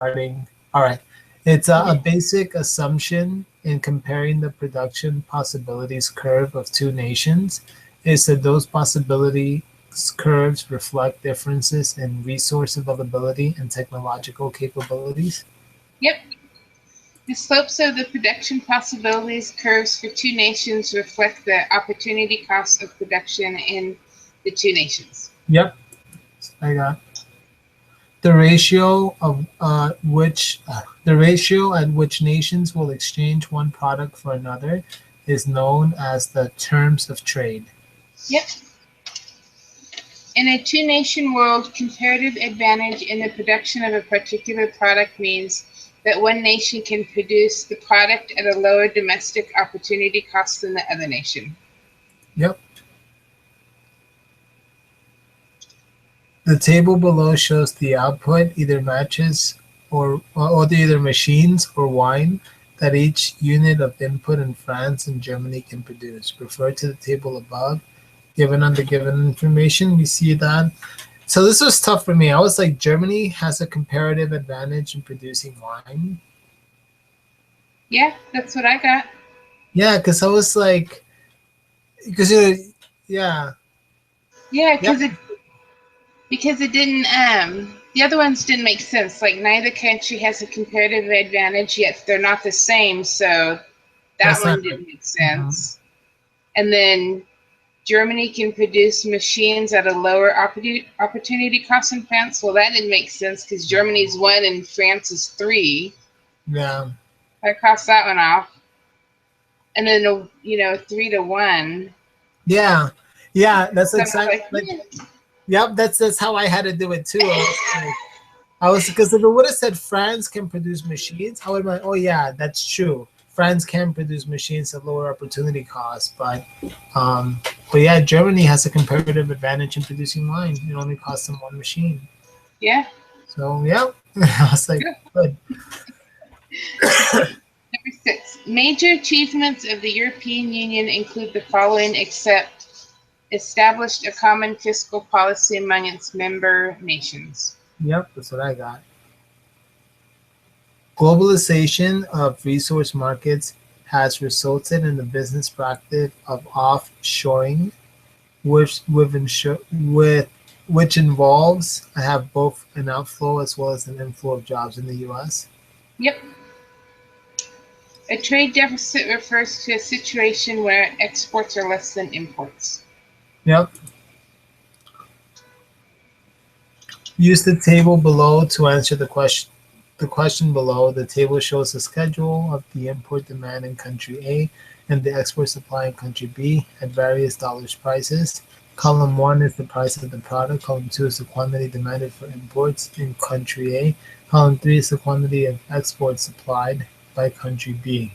Starting. All right. It's a basic assumption in comparing the production possibilities curve of two nations is that those possibility curves reflect differences in resource availability and technological capabilities. Yep. The slopes of the production possibilities curves for two nations reflect the opportunity cost of production in the two nations. Yep, I got the ratio of the ratio at which nations will exchange one product for another is known as the terms of trade. Yep. In a two-nation world, comparative advantage in the production of a particular product means that one nation can produce the product at a lower domestic opportunity cost than the other nation. Yep. The table below shows the output either matches or either machines or wine that each unit of input in France and Germany can produce. Refer to the table above. Given on the given information, we see that. So this was tough for me. I was like, Germany has a comparative advantage in producing wine. Yeah, that's what I got. Yeah, because I was like, because yeah, Yeah, yep, because it didn't the other ones didn't make sense. Like neither country has a comparative advantage yet they're not the same, so that that's not one right. didn't make Mhm. sense. And then Germany can produce machines at a lower opportunity cost in France. Well, that didn't make sense because Germany's one and France is three. Yeah, I crossed that one off. And then 3 to 1. yeah, yeah. That's So I was exactly like, like, yep. That's how I had to do it too. I was because if it would have said France can produce machines, I would have been like, oh yeah, that's true. France can produce machines at lower opportunity costs, um, but yeah, Germany has a comparative advantage in producing wine. It only costs them one machine. yeah. So yeah, I was like, good. Okay. Number 6. Major achievements of the European Union include the following, except established a common fiscal policy among its member nations. Yep, that's what I got. Globalization of resource markets has resulted in the business practice of offshoring, with which involves I have both an outflow as well as an inflow of jobs in the U.S. Yep. A trade deficit refers to a situation where exports are less than imports. Yep. Use the table below to answer the question. The question below, the table shows the schedule of the import demand in country A and the export supply in country B at various dollars prices. Column 1 is the price of the product. Column 2 is the quantity demanded for imports in country A. Column 3 is the quantity of exports supplied by country B.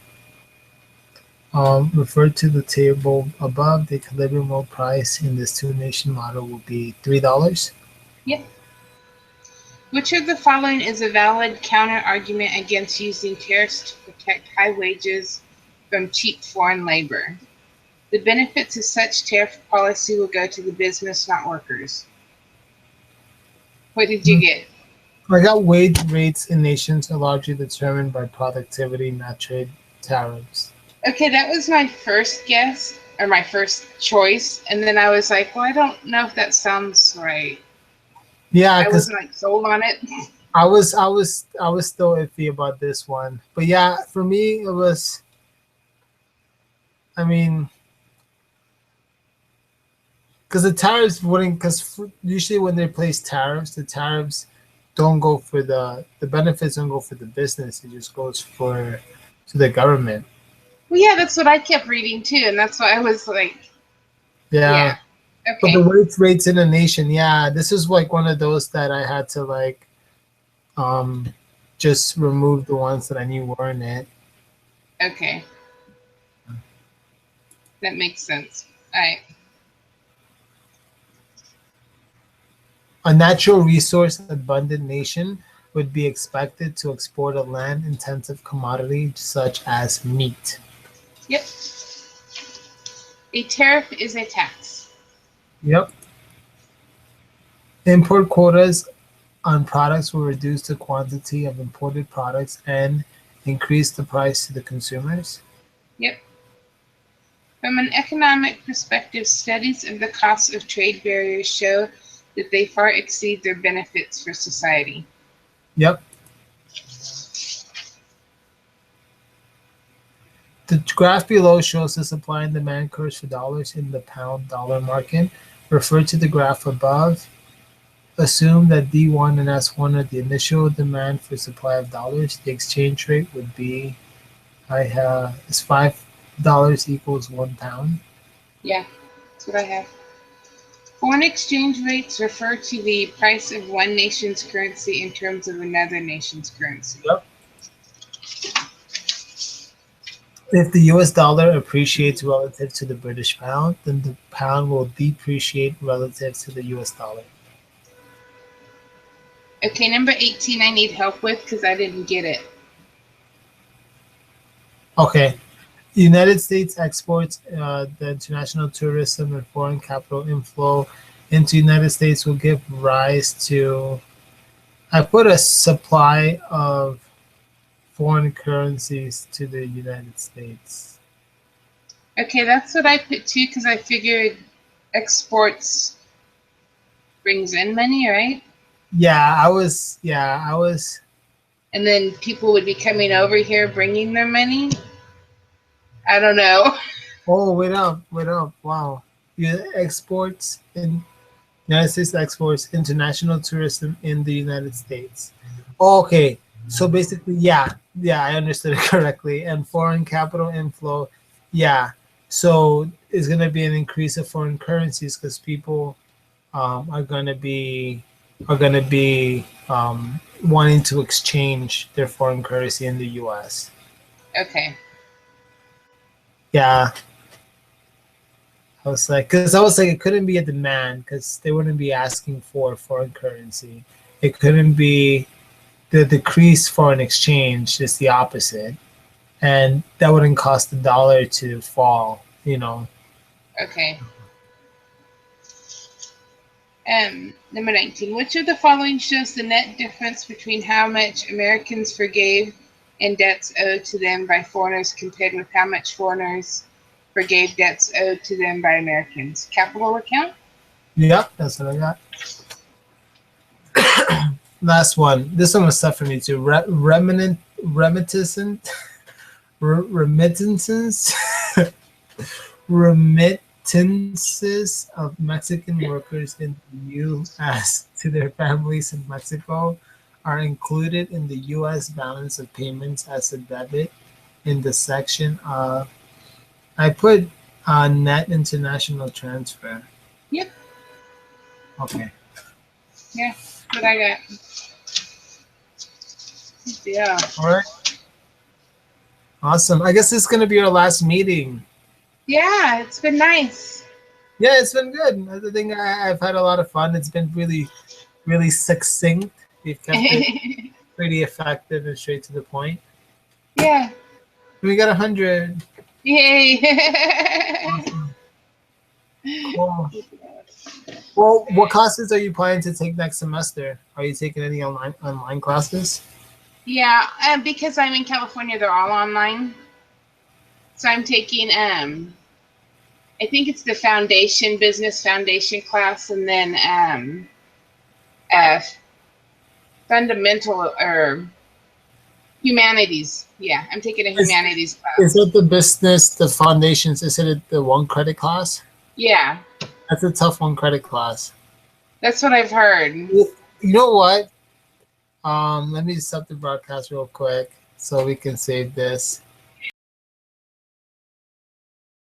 Refer to the table above. The equilibrium world price in this two-nation model will be $3. Yep. Which of the following is a valid counter-argument against using tariffs to protect high wages from cheap foreign labor? The benefits of such tariff policy will go to the business, not workers. What did you get? I got wage rates in nations are largely determined by productivity, not trade tariffs. Okay, that was my first guess, or my first choice, and then I was like, well, I don't know if that sounds right. Yeah, I because wasn't like sold on it. I was still iffy about this one. But yeah, for me it was. I mean, because the tariffs wouldn't. Because usually when they place tariffs, the tariffs don't go for the benefits don't go for the business. It just goes for to the government. Well, yeah, that's what I kept reading too, and that's why I was like, Yeah, yeah, but the okay, wage rates in a nation, yeah, this is like one of those that I had to like um just remove the ones that I knew weren't it. okay, that makes sense. All right. A natural resource abundant nation would be expected to export a land intensive commodity such as meat. Yep. A tariff is a tax. Yep. Import quotas on products will reduce the quantity of imported products and increase the price to the consumers. Yep. From an economic perspective, studies of the costs of trade barriers show that they far exceed their benefits for society. Yep. The graph below shows the supply and demand curves for dollars in the pound-dollar market. Refer to the graph above. Assume that D1 and S1 are the initial demand for supply of dollars. The exchange rate would be, is $5 equals 1 pound. Yeah, that's what I have. Foreign exchange rates refer to the price of one nation's currency in terms of another nation's currency. Yep. If the US dollar appreciates relative to the British pound, then the pound will depreciate relative to the US dollar. Okay, number 18 I need help with because I didn't get it. Okay. United States exports, the international tourism and foreign capital inflow into United States will give rise to, I put a supply of foreign currencies to the United States. Okay, that's what I put too because I figured exports brings in money, right? Yeah, I was. And then people would be coming over here bringing their money. I don't know. Oh, wait up. Wow. Exports in United States exports international tourism in the United States. Oh, okay. So basically, yeah, I understood it correctly. And foreign capital inflow, yeah. So it's gonna be an increase of foreign currencies because people are gonna be wanting to exchange their foreign currency in the U.S. Okay. Yeah. I was like, it couldn't be a demand because they wouldn't be asking for foreign currency. It couldn't be the decreased foreign exchange, is the opposite. And that wouldn't cause the dollar to fall, Okay. Number 19. Which of the following shows the net difference between how much Americans forgave in debts owed to them by foreigners compared with how much foreigners forgave debts owed to them by Americans? Capital account? Yep, that's what I got. Last one. This one was tough for me too. Remittances of Mexican workers in the U.S. to their families in Mexico are included in the U.S. balance of payments as a debit in the section of, I put net international transfer. Yep. Okay. Yeah, that's what I got. Yeah. All right. Awesome. I guess this is going to be our last meeting. Yeah, it's been nice. Yeah, it's been good. I think I've had a lot of fun. It's been really, really succinct. We've kept it pretty effective and straight to the point. Yeah. We got 100. Yay. Awesome. Cool. Well, what classes are you planning to take next semester? Are you taking any online classes? Yeah, because I'm in California, they're all online. So I'm taking, I think it's the business foundation class, and then fundamental or humanities. Yeah, I'm taking a humanities class. Is it the foundations? Is it the 1 credit class? Yeah. That's a tough 1 credit class. That's what I've heard. You know what? Let me stop the broadcast real quick so we can save this.